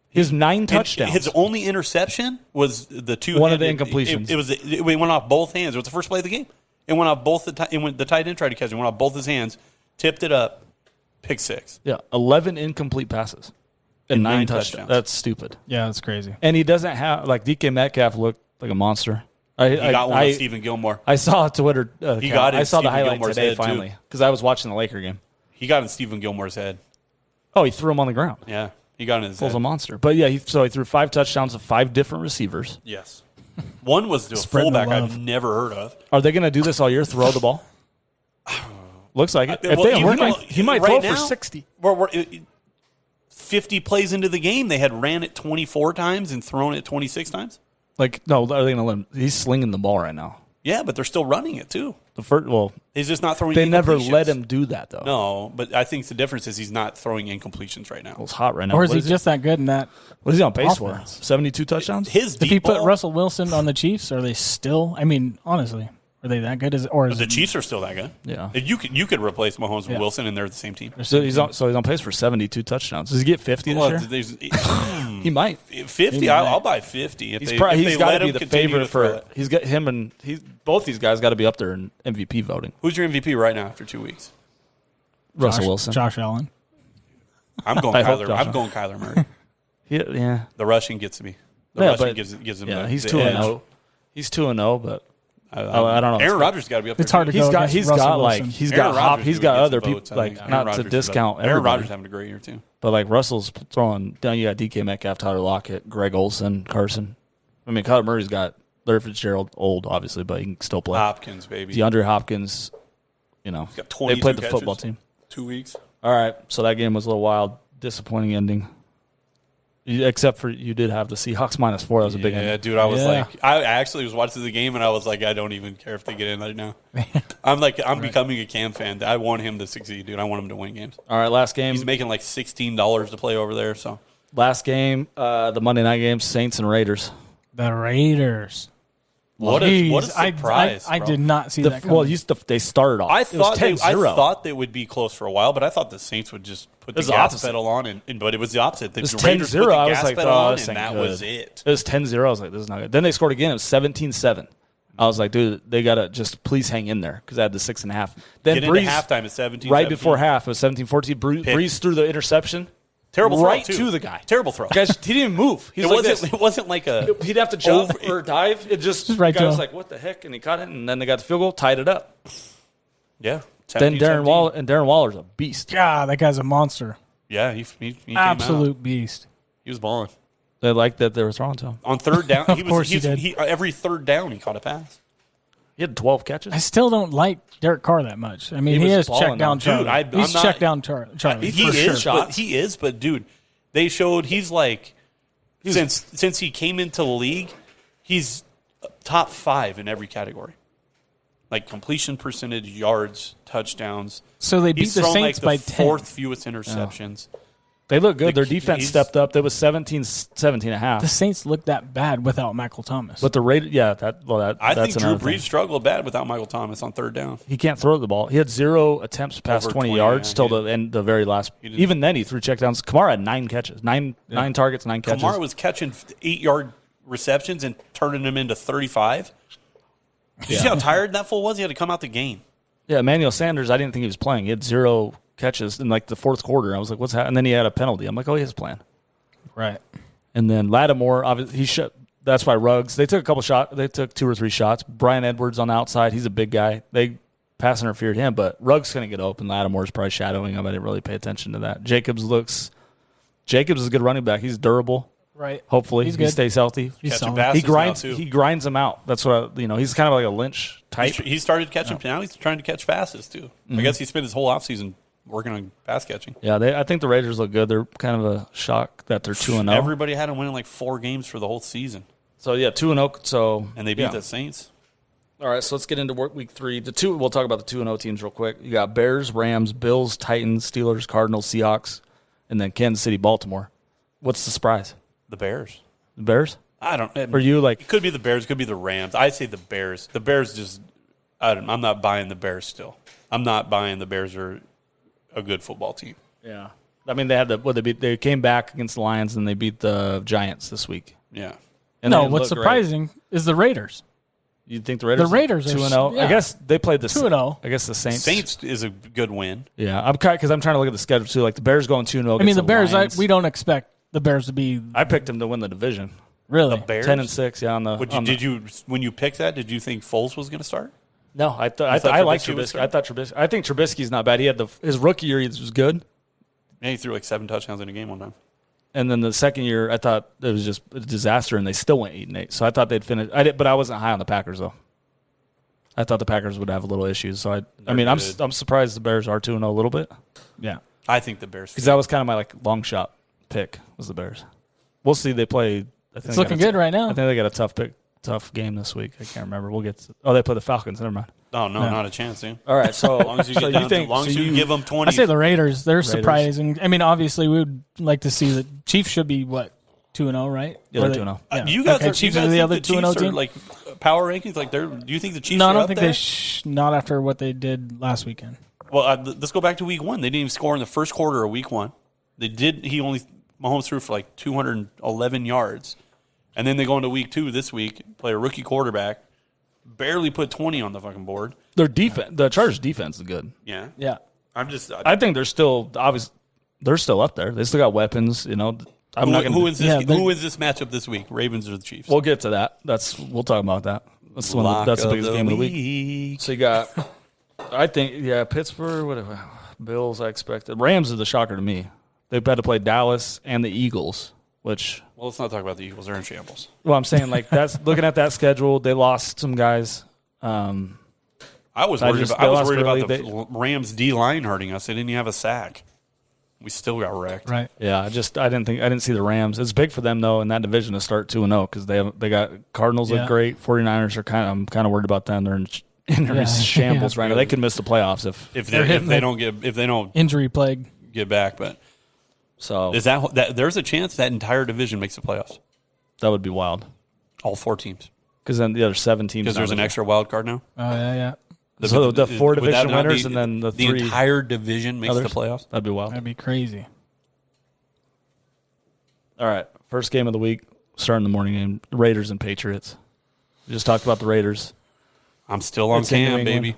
He has 9 And touchdowns. his only interception was the 2. One of the incompletions. It went off both hands. It was the first play of the game. It went off both the tight end tried to catch it. It went off both his hands, tipped it up, pick 6. Yeah, 11 incomplete passes and 9 9 touchdowns. touchdowns. That's stupid. Yeah, that's crazy. And he doesn't have like DK Metcalf looked like a monster. He got one of Stephen Gilmore. I saw a Twitter. He got it I in saw the Stephen highlight Gilmore's today head, too. finally because I was watching the Laker game. He got in Stephen Gilmore's head. Oh, he threw him on the ground. Yeah, he got in his Fool's head. a monster. But yeah, he threw 5 touchdowns to 5 different receivers. Yes. One was to a Spreading the fullback love. I've never heard of. Are they going to do this all year? Throw the ball? Looks like it. If Well, he might right throw now, for 60. We're 50 plays into the game, they had ran it 24 times and thrown it 26 times. Like no, are they going to let him? He's slinging the ball right now. Yeah, but they're still running it too. The first, well, He's just not throwing. they never incompletions. let him do that though. No, but I think the difference is he's not throwing incompletions right now. It's hot right now. Or is What he just that good in that? What is he on pace for? offense? 72 touchdowns. His If he deep put ball, Russell Wilson on the Chiefs, are they still? I mean, honestly, are they that good? Or is the Chiefs are still that good. Yeah. You could replace Mahomes with Yeah. Wilson, and they're the same team. So he's on pace for 72 touchdowns. Does he get 50 Well, this year? there's- He might. 50. I'll buy 50 if He's they got let to be him the continue favorite to throw for. it. He's got him and both these guys got to be up there in MVP voting. Who's your MVP right now after 2 weeks? Russell Wilson. Josh Allen. I'm going I hope Kyler. Josh I'm going Kyler Murray. Yeah. The rushing gets me. The Yeah, rushing but- gives him. Yeah, the, he's the 2 edge. and 0. He's 2-0, but I don't know. Aaron Rodgers got to be up there. It's hard to too. go He's got against he's Russell got Wilson. like he's Aaron got Rodgers he's would got get other some people votes, I like think. Aaron not Rodgers to is discount Aaron everybody, Rodgers having a great year too. but like Russell's throwing down. You got DK Metcalf, Tyler Lockett, Greg Olsen, Carson. I mean, Kyler Murray's got Larry Fitzgerald, old obviously, but he can still play. Hopkins, baby. DeAndre Hopkins, you know, got they 22 played the catches. football team. 2 weeks. All right, so that game was a little wild, disappointing ending. Except for you did have the Seahawks -4. That was a big Yeah, ending. dude, I was Yeah. like, I actually was watching the game and I was like, I don't even care if they get in right now. I'm becoming a Cam fan. I want him to succeed, dude. I want him to win games. All right, last game. He's making like $16 to play over there. So Last game, the Monday night game, Saints and Raiders. The Raiders. what a Jeez, surprise! I bro. did not see that coming. Well, they started off. I It was thought 10-0. they would be close for a while, but I thought the Saints would just put the was the gas opposite. pedal on, but it was the opposite. The It was Raiders 10-0. put the I was gas like, pedal oh, on, this and ain't that good. was it. It was 10-0. I was like, this is not good. Then they scored again. It was 17-7. I was like, dude, they got to just please hang in there because I had the 6.5. Then Get Breeze, into halftime at 17. right before half, it was 17-14. Breeze threw the interception. Terrible throw, right too. to the guy. Terrible throw. Guys, he didn't even move. He's It like wasn't. this. It wasn't like a. He'd have to jump over- or dive. It just right the guy to was him. like, what the heck? And he caught it, and then they got the field goal, tied it up. Yeah. Then 17-17. Darren Waller's a beast. God, that guy's a monster. Yeah, he came Absolute out. beast. He was balling. They liked that they were throwing to him. On third down, Of course he did. Every third down he caught a pass. He had 12 catches. I still don't like Derek Carr that much. I mean, He he was is check balling, down though. Charlie. Dude, He's I'm check not- down Charlie. He for sure. is, but dude, they showed he's like since he came into the league, he's top 5 in every category. Like completion percentage, yards, touchdowns. So they beat He's the thrown Saints like by the 10. fourth fewest interceptions. They look good. Their The- defense he's- stepped up. There was 17 and a half. The Saints look that bad without Michael Thomas. But the Raiders, I that's think Drew another Brees thing. struggled bad without Michael Thomas on third down. He can't throw the ball. He had 0 attempts past Over 20 20, yards yeah, till he the end, the very last. didn't- Even then, he threw checkdowns. Kamara had 9 catches, nine targets, 9 catches. Kamara was catching 8-yard receptions and turning them into 35. Did you see how tired that fool was? He had to come out the game. Yeah, Emmanuel Sanders, I didn't think he was playing. He had 0 catches in like the fourth quarter. I was like, what's happening? And then he had a penalty. I'm like, oh, he is playing. right. And then Lattimore, obviously, he shot. That's why Ruggs. They took a couple shots. They took 2 or 3 shots. Brian Edwards on the outside. He's a big guy. They pass interfered him, but Ruggs going to get open. Lattimore's probably shadowing him. I didn't really pay attention to that. Jacobs is a good running back. He's durable. Right. Hopefully, He's he good. stays healthy. He's Catching solid. passes He grinds. now, too. He grinds them out. That's what he's kind of like a Lynch type. He started catching. Now he's trying to catch passes too. I guess he spent his whole offseason working on pass catching. Yeah, I think the Raiders look good. They're kind of a shock that they're 2-0. Everybody had him winning like 4 games for the whole season, So yeah, 2-0. So and they beat yeah. the Saints. All right, so let's get into week 3. We'll talk about the 2-0 teams real quick. You got Bears, Rams, Bills, Titans, Steelers, Cardinals, Seahawks, and then Kansas City, Baltimore. What's the surprise? The Bears. The Bears? I don't. For you, like It could be the Bears. It could be the Rams. I say the Bears. The Bears just. I'm not buying the Bears still. I'm not buying the Bears are a good football team. yeah. I mean, they had they came back against the Lions and they beat the Giants this week. Yeah. And No, they what's look great. surprising is the Raiders. You think the Raiders? The Raiders are 2-0. yeah. I guess they played the 2-0. I guess the Saints. Saints is a good win. Yeah, because I'm trying to look at the schedule too. Like the Bears going 2-0. I mean, the Bears. Lions. We don't expect the Bears to be I picked them to win the division. really. The Bears. 10-6. Yeah, on the. When you picked that? Did you think Foles was going to start? No, I thought like Trubisky would Trubisky. start? I thought Trubisky. I think Trubisky's not bad. He had his rookie year. He was good, Yeah, he threw like 7 touchdowns in a game one time. and then the second year, I thought it was just a disaster, and they still went 8-8. So I thought they'd finish. But I wasn't high on the Packers though. I thought the Packers would have a little issues. So I'm good. I'm surprised the Bears are 2-0 a little bit Yeah. I think the Bears. because that was kind of my like long shot pick was the Bears. We'll see. They play. It's looking good right now. I think they got a tough game this week. I can't remember. We'll get. They play the Falcons. Never mind. Oh no, not a chance, dude. All right. So As long as you get down, as long as you give them 20. I say the Raiders. They're surprising. I mean, obviously, we would like to see the Chiefs should be what 2-0, right? Yeah, they're Or 2-0. Yeah. You guys okay, are Chiefs you are guys the think other the Chiefs 2-0 are, team. like power rankings. Like do you think the Chiefs? No, I are don't up think there? not after what they did last weekend. Well, let's go back to week 1. They didn't even score in the first quarter of week 1. They did. Mahomes threw for like 211 yards, and then they go into week 2 this week. Play a rookie quarterback, barely put 20 on the fucking board. Their defense, the Chargers' defense is good. Yeah, Yeah. I'm just. I think they're still up there. They still got weapons. I'm not going Who to. wins this? Yeah, Who wins this matchup this week? Ravens or the Chiefs? We'll get to that. We'll talk about that. That's that's the biggest game of the week. So you got, I think, Pittsburgh. Whatever. Bills. I expected. Rams are the shocker to me. They've had to play Dallas and the Eagles, which. Well, let's not talk about the Eagles. They're in shambles. Well, I'm saying that's looking at that schedule. They lost some guys. I was worried about they the Rams D line hurting us. They didn't even have a sack. We still got wrecked. Right. Yeah, I didn't see the Rams. It's big for them though in that division to start 2-0 because they got Cardinals look great. 49ers are I'm kind of worried about them. They're in shambles right now. They could miss the playoffs if they don't injury plague get back. But so is that there's a chance that entire division makes the playoffs? That would be wild. All 4 teams. Because then the other 7 teams. Because there's an extra wild card now. Oh yeah. So the 4 division winners and then the 3 entire division makes the playoffs. That'd be wild. That'd be crazy. All right, first game of the week, starting the morning game, Raiders and Patriots. We just talked about the Raiders. I'm still on Cam, baby.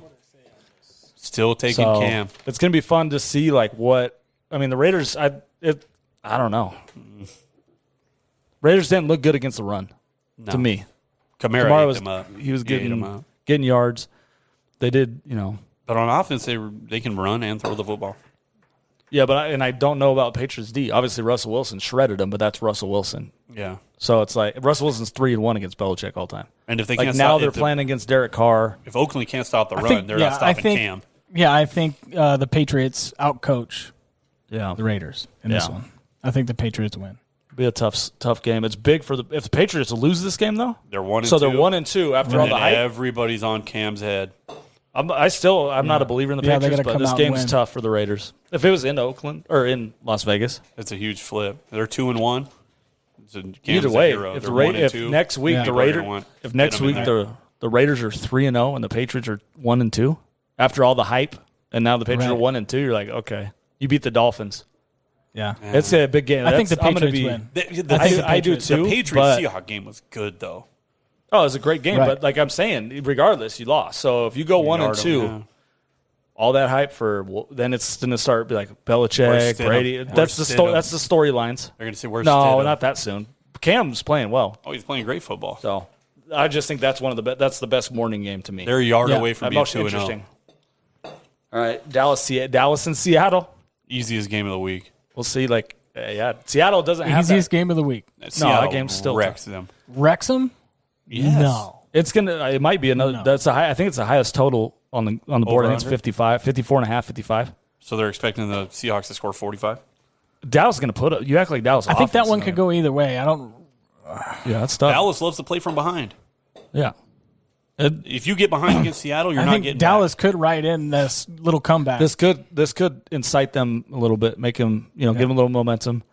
Still taking Cam. It's going to be fun to see the Raiders. I don't know. Raiders didn't look good against the run to me. Kamara ate them up. He was getting yards. They did, But on offense, they can run and throw the football. Yeah, but I don't know about Patriots D. Obviously, Russell Wilson shredded them, but that's Russell Wilson. Yeah. So it's like Russell Wilson's 3-1 against Belichick all time. And if they can't now they're playing against Derek Carr. If Oakland can't stop the run, they're not stopping Cam. Yeah, I think the Patriots outcoach the Raiders in this one. I think the Patriots win. It'll be a tough game. It's big for if the Patriots lose this game though. They're 1-2. So they're 1-2 after all the hype. Everybody's on Cam's head. I'm not a believer in the Patriots, but this game's tough for the Raiders. If it was in Oakland or in Las Vegas, it's a huge flip. They're 2-1. Either way, if next week the Raiders, the Raiders are 3-0 and the Patriots are 1-2 after all the hype, and now the Patriots are 1-2, you're like, okay, you beat the Dolphins. Yeah, it's a big game. I think the Patriots win. I do too. The Patriots-Seahawks game was good though. Oh, it was a great game, but like I'm saying, regardless, you lost. So if you go 1-2, all that hype then it's going to start be like Belichick, Brady. That's the storylines. They're going to say where's not that soon. Cam's playing well. Oh, he's playing great football. So I just think that's that's the best morning game to me. They're a yard away from being 2-0. Interesting. All right, Dallas and Seattle. Easiest game of the week. We'll see. Seattle doesn't have easiest game of the week. That game's still wrecks them. Wrexham? Yes. No. It might be another. No. I think it's the highest total on the board. I think it's 54.5, 55. So they're expecting the Seahawks to score 45. Dallas is going to put it. You act like Dallas. I think that one could go either way. I don't. Yeah, that's tough. Dallas loves to play from behind. Yeah. If you get behind against Seattle, you're not getting. Dallas back. could write in this little comeback. This could incite them a little bit, make them give them a little momentum.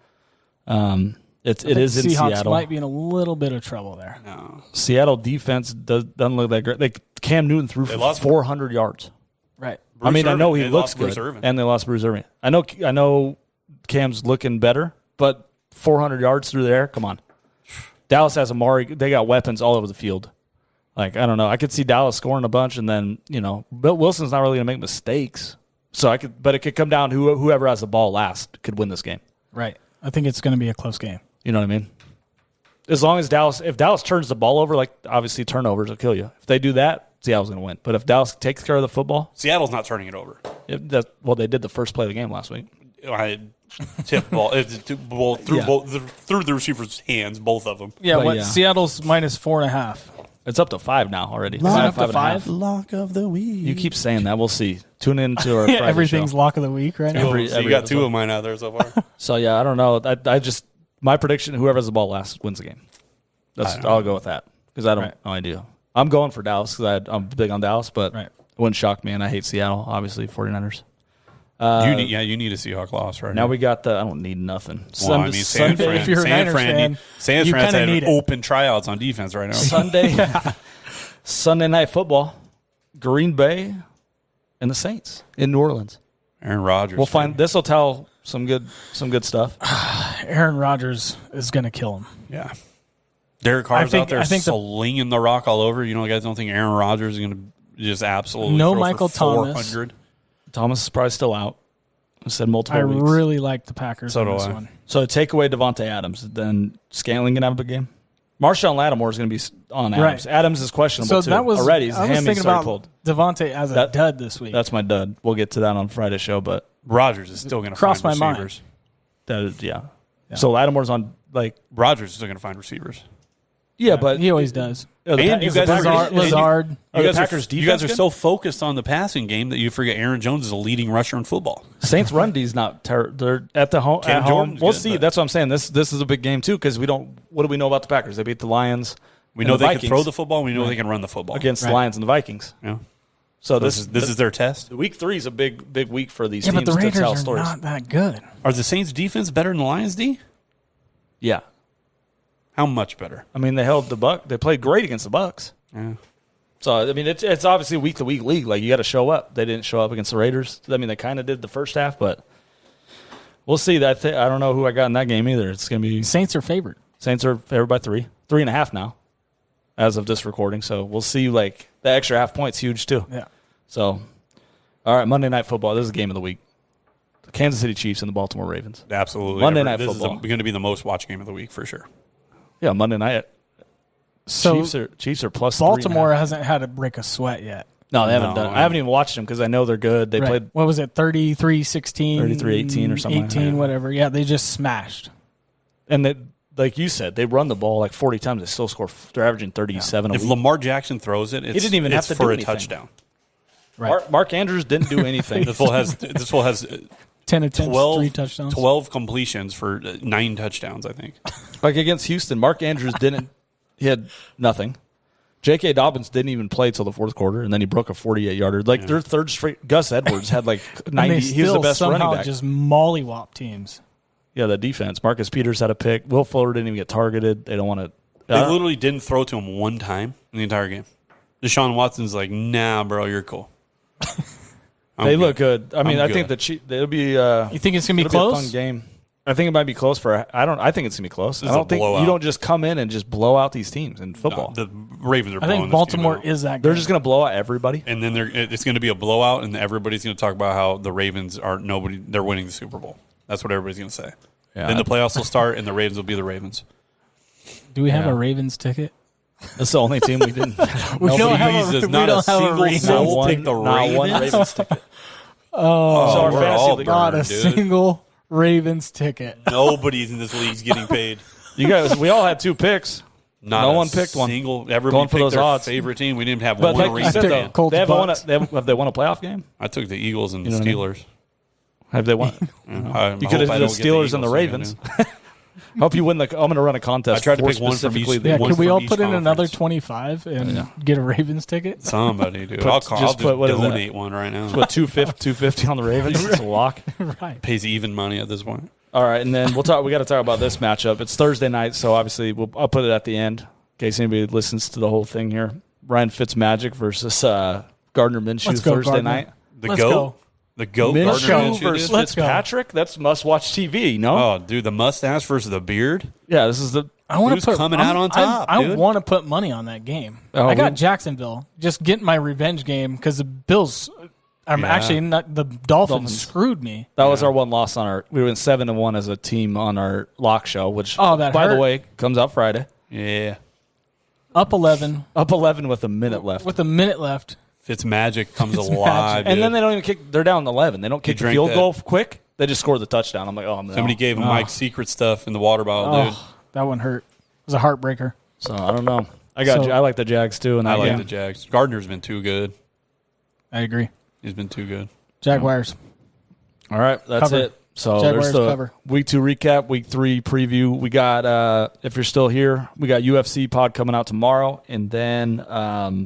It is in Seahawks Seattle. Might be in a little bit of trouble there. No. Seattle defense doesn't look that great. Cam Newton threw for 400 yards. Right. Bruce I know he Irvin. looks good, and they lost Bruce Irvin. I know Cam's looking better, but 400 yards through the air, come on. Dallas has Amari. They got weapons all over the field. I don't know. I could see Dallas scoring a bunch, and then Bill Wilson's not really going to make mistakes. So but it could come down to whoever has the ball last could win this game. Right. I think it's going to be a close game. You know what I mean? As long as if Dallas turns the ball over, obviously turnovers will kill you. If they do that, Seattle's going to win. But if Dallas takes care of the football, Seattle's not turning it over. They did the first play of the game last week. I tipped ball through the receiver's hands, both of them. Yeah, Seattle's minus 4.5. It's up to 5 now already. Is it up to 5? Lock of the week. You keep saying that. We'll see. Tune in to our Friday Everything's show. lock of the week right now. You got 2 of mine out there so far. So, I don't know. My prediction, whoever has the ball last wins the game. I'll go with that because I don't have no idea. I'm going for Dallas because I'm big on Dallas, but it wouldn't shock me, and I hate Seattle, obviously, 49ers. You need a Seahawks loss right now. Now we got I don't need nothing. Well, San Fran, if you're a Niners fan, San you Fran's kinda having need it. open tryouts on defense right now. Sunday night football, Green Bay and the Saints in New Orleans. Aaron Rodgers. We'll find this will tell some good stuff. Aaron Rodgers is going to kill him. Yeah. Derek Carr's out there slinging the rock all over. You guys don't think Aaron Rodgers is going to just absolutely throw Michael for Thomas. 400? Thomas is probably still out. I said multiple I weeks. really like the Packers So on do this I. one. So take away Devontae Adams, then Scantling gonna have a big game. Marshawn Lattimore is gonna be on Adams. Right. Adams is questionable So too. that was already. His I was hammy thinking started about pulled. Devontae as a dud this week. That's my dud. We'll get to that on Friday's show, but Rodgers is still going to Crossed find my mind. receivers. that is, yeah. So Lattimore's on Rodgers is still going to find receivers. yeah, but he always does. And you guys are- Lazard. Are You the guys Packers' you guys defense are good? so focused on the passing game that you forget Aaron Jones is a leading rusher in football. Saints run D's not they're at the home. Cam At home. Jordan's We'll good, see. but- That's what I'm saying. This is a big game too because we don't. What do we know about the Packers? They beat the Lions. We and know the they Vikings can throw the football. We know they can run the football against the Right. Lions and the Vikings. Yeah. So This is their test. week 3 is a big week for these Yeah, teams but the to Raiders tell are stories. not that good. Are the Saints defense better than the Lions D? Yeah, How much better? I mean they held the Buck. They played great against the Bucks. Yeah. So I mean it's obviously a week to week league. Like you got to show up. They didn't show up against the Raiders. I mean they kind of did the first half, but we'll see. I don't know who I got in that game either. It's gonna be Saints are favored. Saints are favored by 3.5 now, as of this recording. So we'll see. Like the extra half point's huge too. Yeah. So, all right, Monday Night Football. This is the game of the week. The Kansas City Chiefs and the Baltimore Ravens. Absolutely. Monday Night This Football. is going to be the most watched game of the week for sure. Yeah, Monday night. So Chiefs are plus Baltimore 3.5. hasn't had to break a sweat yet. No, they haven't No, done. I haven't even watched them because I know they're good. They Right. played. What was it? 33-16, 33-18 or something like 18, that. whatever. Yeah, they just smashed. And they, like you said, they run the ball like 40 times. They still score. They're averaging 37 a If week. Lamar Jackson throws it, it's, didn't even have it's to for do a anything. touchdown. Right. Mark Andrews didn't do anything. This fool has 10 attempts, 12, 3 touchdowns. 12 completions for 9 touchdowns, I think. Like against Houston, Mark Andrews didn't. He had nothing. J.K. Dobbins didn't even play till the fourth quarter, and then he broke a 48-yarder. Like their third straight. Gus Edwards had like 90. And they He was the still best running somehow back. just mollywop teams. Yeah, the defense. Marcus Peters had a pick. Will Fuller didn't even get targeted. They don't want to. They literally didn't throw to him one time in the entire game. Deshaun Watson's like, nah, bro, you're cool. They look good. I mean, I'm I think good. it'll be. You think it's going to be it'll close? Be a fun game. I think it might be close for. I think it's gonna be close. I This is a don't think blowout. you don't just come in and just blow out these teams in football. The Ravens are I blowing think this Baltimore game out. is that good. They're just gonna blow out everybody. And then it's going to be a blowout, and everybody's going to talk about how the Ravens are nobody. They're winning the Super Bowl. That's what everybody's going to say. Yeah. Then the playoffs will start, and the Ravens will be the Ravens. Do we have Yeah. a Ravens ticket? That's the only team we didn't. We don't have a- Jesus, we not don't a have a single Ravens soul one, take the not one Ravens. Ravens ticket. Oh, So our we're fantasy all league- Not a burned, dude. single Ravens ticket. Nobody's in this league's getting paid. You guys, we all had 2 picks. Not No a one picked one. single. Everybody Going for picked those their odds. favorite team. We didn't have But one like you Ravens said, took though, fan. Colts they haven't won. Bucks. Have they won a playoff game? I took the Eagles and the know what I mean? Steelers. Have they won? You You could have did the Steelers and the Ravens. Hope you win the. I'm going to run a contest. I tried to for pick one from specifically each- the- Yeah, One could we from all each put in another conference. 25 and get a Ravens ticket? Somebody, dude. Put- I'll just just put- what is that? donate one right now. What 250 on the Ravens? It's a lock. Right. Pays even money at this point. All right, and then we'll talk. We got to talk about this matchup. It's Thursday night, so obviously I'll put it at the end in case anybody listens to the whole thing here. Ryan Fitzmagic versus Gardner Minshew Let's go, Thursday Gardner. night. The Let's goat. go. The goat. Gardner Minshew Minshew, versus dude. Let's go. Fitzpatrick. That's must-watch TV. No, Oh, dude, the mustache versus the beard. yeah, this is the. I want Who's to put coming out on top, I dude? want to put money on that game. Oh, I got we- Jacksonville. Just getting my revenge game because the Bills. I'm Yeah. actually not. The Dolphins screwed me. That was our one loss on our. We went 7-1 as a team on our lock show, which Oh, that by the hurt. way comes out Friday. Yeah. Up 11 Up 11 with a minute left. with a minute left. Fitzmagic comes Fitzmagic. alive. And dude. then they don't even kick. They're down 11. They don't kick the drank field that- goal quick. They just score the touchdown. I'm like, oh, no. Somebody gave him Mike's secret stuff in the water bottle, dude. Oh, that one hurt. It was a heartbreaker. So I don't know. I like the Jags too, and I like game. the Jags. Gardner's been too good. I agree. He's been too good. Jaguars. All right, that's Cover. it. So Jaguars there's the cover. week 2 recap, week 3 preview. We got if you're still here, we got UFC pod coming out tomorrow, and then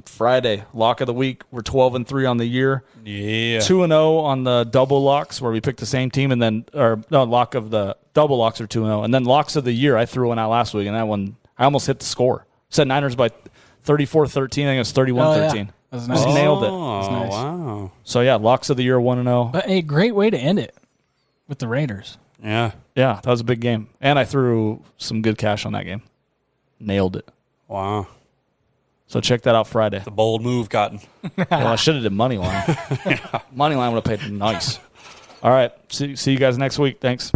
Friday lock of the week. We're 12-3 on the year, Yeah. 2-0 on the double locks where we pick the same team, and then lock of the double locks are 2-0, and then locks of the year. I threw one out last week, and that one I almost hit the score. Said Niners by 34-13. I think it was 31-13. That was Just nice. nailed it. Oh, nice. wow. So yeah, locks of the year 1-0. But a great way to end it with the Raiders. Yeah. Yeah, that was a big game. And I threw some good cash on that game. Nailed it. Wow. So check that out Friday. The bold move, Cotton. Well, I should have did money line. Money line would have paid nice. All right. See you guys next week. Thanks.